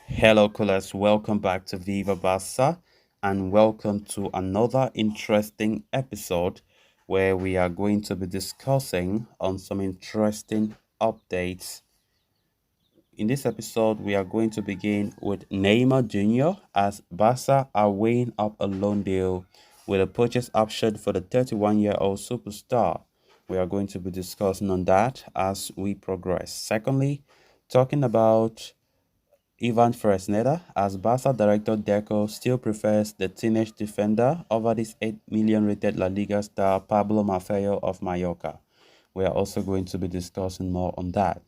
Hello, callers. Welcome back to Viva Basa and welcome to another interesting episode where we are going to be discussing on some interesting updates. In this episode, we are going to begin with Neymar Jr. as Barca are weighing up a loan deal with a purchase option for the 31-year-old superstar. We are going to be discussing on that as we progress. Secondly, talking about Ivan Fresneda, as Barca director Deco still prefers the teenage defender over this 8 million rated La Liga star Pablo Maffeo of Mallorca. We are also going to be discussing more on that.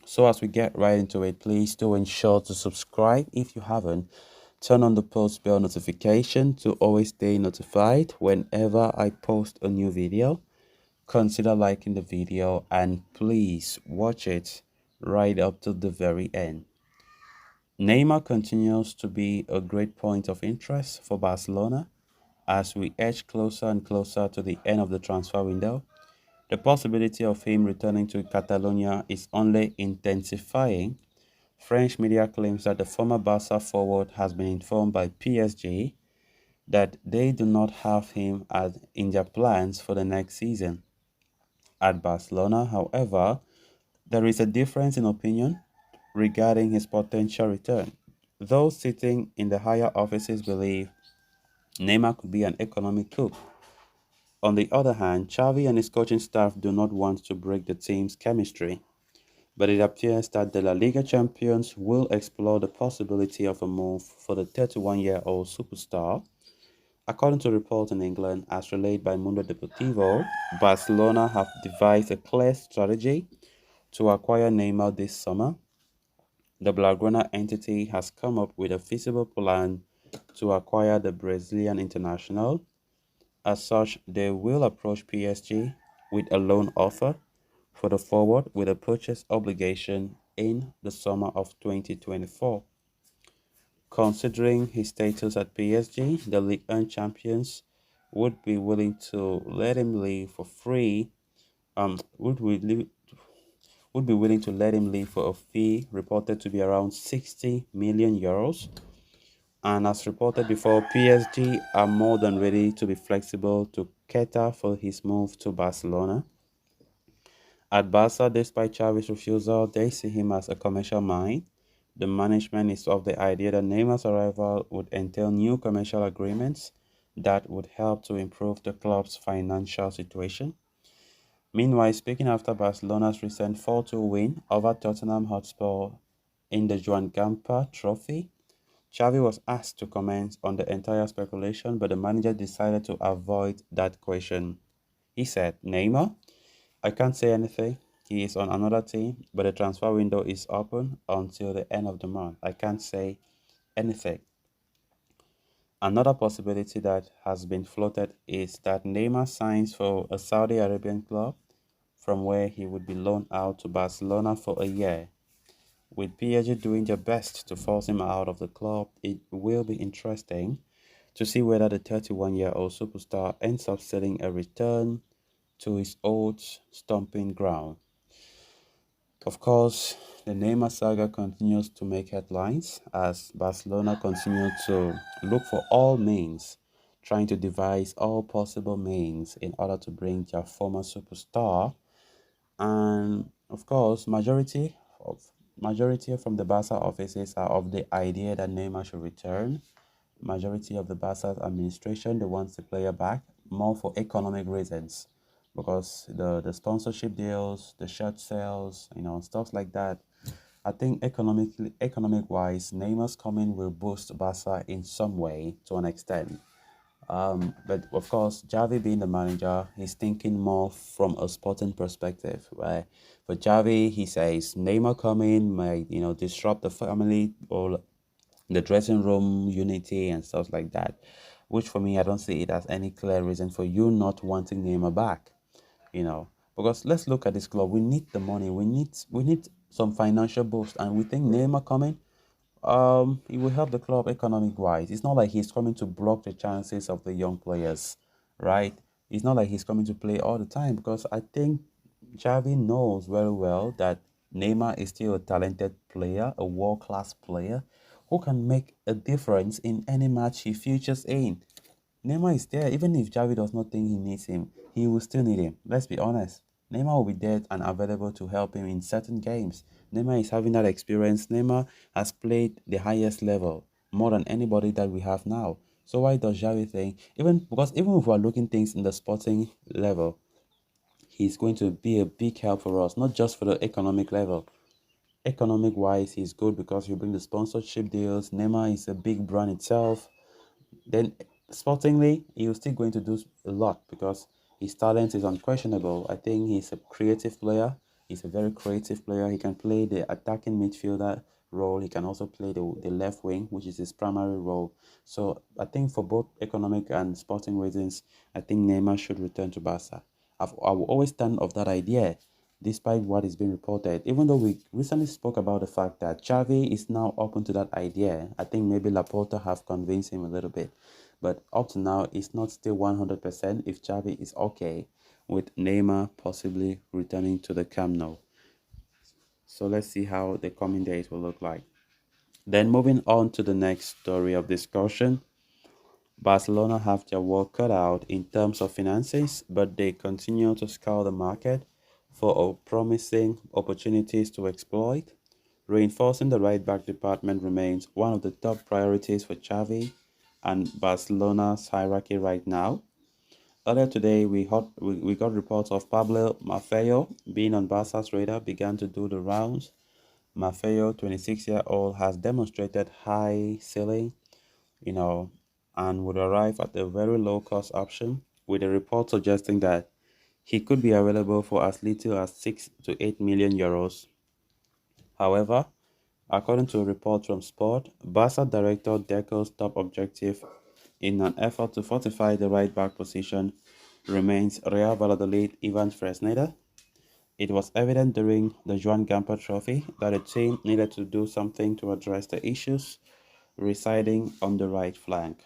So as we get right into it, please do ensure to subscribe if you haven't. Turn on the post bell notification to always stay notified whenever I post a new video. Consider liking the video and please watch it right up to the very end. Neymar continues to be a great point of interest for Barcelona as we edge closer and closer to the end of the transfer window. The possibility of him returning to Catalonia is only intensifying. French media claims that the former Barca forward has been informed by PSG that they do not have him in their plans for the next season. At Barcelona, however, there is a difference in opinion regarding his potential return. Those sitting in the higher offices believe Neymar could be an economic coup. On the other hand, Xavi and his coaching staff do not want to break the team's chemistry, but it appears that the La Liga champions will explore the possibility of a move for the 31-year-old superstar. According to reports in England, as relayed by Mundo Deportivo, Barcelona have devised a clear strategy to acquire Neymar this summer. The Blaugrana entity has come up with a feasible plan to acquire the Brazilian international. As such, they will approach PSG with a loan offer for the forward with a purchase obligation in the summer of 2024. Considering his status at PSG, the League One champions would be willing to let him leave for free. Would be willing to let him leave for a fee reported to be around 60 million euros. And as reported before, PSG are more than ready to be flexible to cater for his move to Barcelona. At Barca, despite Xavi's refusal, they see him as a commercial mind. The management is of the idea that Neymar's arrival would entail new commercial agreements that would help to improve the club's financial situation. Meanwhile, speaking after Barcelona's recent 4-2 win over Tottenham Hotspur in the Joan Gamper Trophy, Xavi was asked to comment on the entire speculation, but the manager decided to avoid that question. He said, Neymar, I can't say anything. He is on another team, but the transfer window is open until the end of the month. I can't say anything. Another possibility that has been floated is that Neymar signs for a Saudi Arabian club from where he would be loaned out to Barcelona for a year. With PSG doing their best to force him out of the club, it will be interesting to see whether the 31-year-old superstar ends up selling a return to his old stomping ground. Of course, the Neymar saga continues to make headlines as Barcelona continue to look for all means, trying to devise all possible means in order to bring their former superstar. And of course, majority from the Barca offices are of the idea that Neymar should return. Majority of the Barca administration they wants the player back more for economic reasons because the sponsorship deals, the shirt sales, stuff like that. I think economic wise, Neymar's coming will boost Barca in some way to an extent. But of course, Javi being the manager, he's thinking more from a sporting perspective, right? For Javi, he says Neymar coming might, disrupt the family or the dressing room unity and stuff like that. Which for me, I don't see it as any clear reason for you not wanting Neymar back, because let's look at this club. We need the money. We need some financial boost, and we think Neymar coming it will help the club economic wise. It's not like he's coming to block the chances of the young players, right? It's not like he's coming to play all the time because I think Xavi knows very well that Neymar is still a talented player, a world-class player who can make a difference in any match he features in. Neymar is there. Even if Javi does not think he needs him, he will still need him. Let's be honest. Neymar will be there and available to help him in certain games. Neymar is having that experience. Neymar has played the highest level more than anybody that we have now. So why does Javi think, even because even if we're looking things in the sporting level, he's going to be a big help for us, not just for the economic level. Economic wise, he's good because you bring the sponsorship deals. Neymar is a big brand itself. Then, sportingly, he was still going to do a lot because his talent is unquestionable. I think he's a creative player. He's a very creative player. He can play the attacking midfielder role. He can also play the left wing, which is his primary role. So I think for both economic and sporting reasons, I think Neymar should return to Barca. I will always stand of that idea despite what is being reported. Even though we recently spoke about the fact that Xavi is now open to that idea, I think maybe Laporta have convinced him a little bit. But up to now, it's not still 100% if Xavi is okay with Neymar possibly returning to the Camp Nou. So let's see how the coming days will look like. Then moving on to the next story of discussion. Barcelona have their work cut out in terms of finances, but they continue to scour the market for promising opportunities to exploit. Reinforcing the right back department remains one of the top priorities for Xavi and Barcelona's hierarchy right now. Earlier today, we got reports of Pablo Maffeo being on Barca's radar began to do the rounds. Maffeo, 26-year-old, has demonstrated high ceiling, you know, and would arrive at a very low cost option, with a report suggesting that he could be available for as little as 6 to 8 million euros. However, according to a report from Sport, Barca director Deco's top objective in an effort to fortify the right back position remains Real Valladolid Ivan Fresneda. It was evident during the Joan Gamper Trophy that the team needed to do something to address the issues residing on the right flank.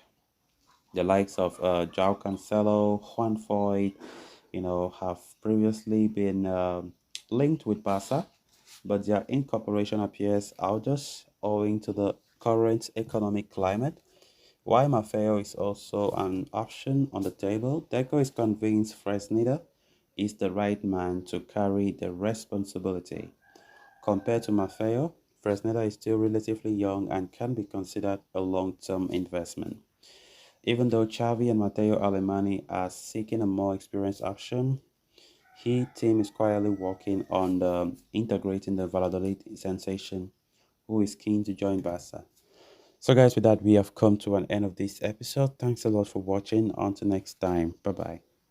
The likes of João Cancelo, Juan Foyt, have previously been linked with Barca, but their incorporation appears outdoors owing to the current economic climate. While Maffeo is also an option on the table, Deco is convinced Fresneda is the right man to carry the responsibility. Compared to Maffeo, Fresneda is still relatively young and can be considered a long-term investment. Even though Xavi and Matteo Alemany are seeking a more experienced option, his team is quietly working on integrating the Valladolid sensation, who is keen to join Barca. So, guys, with that, we have come to an end of this episode. Thanks a lot for watching. Until next time. Bye bye.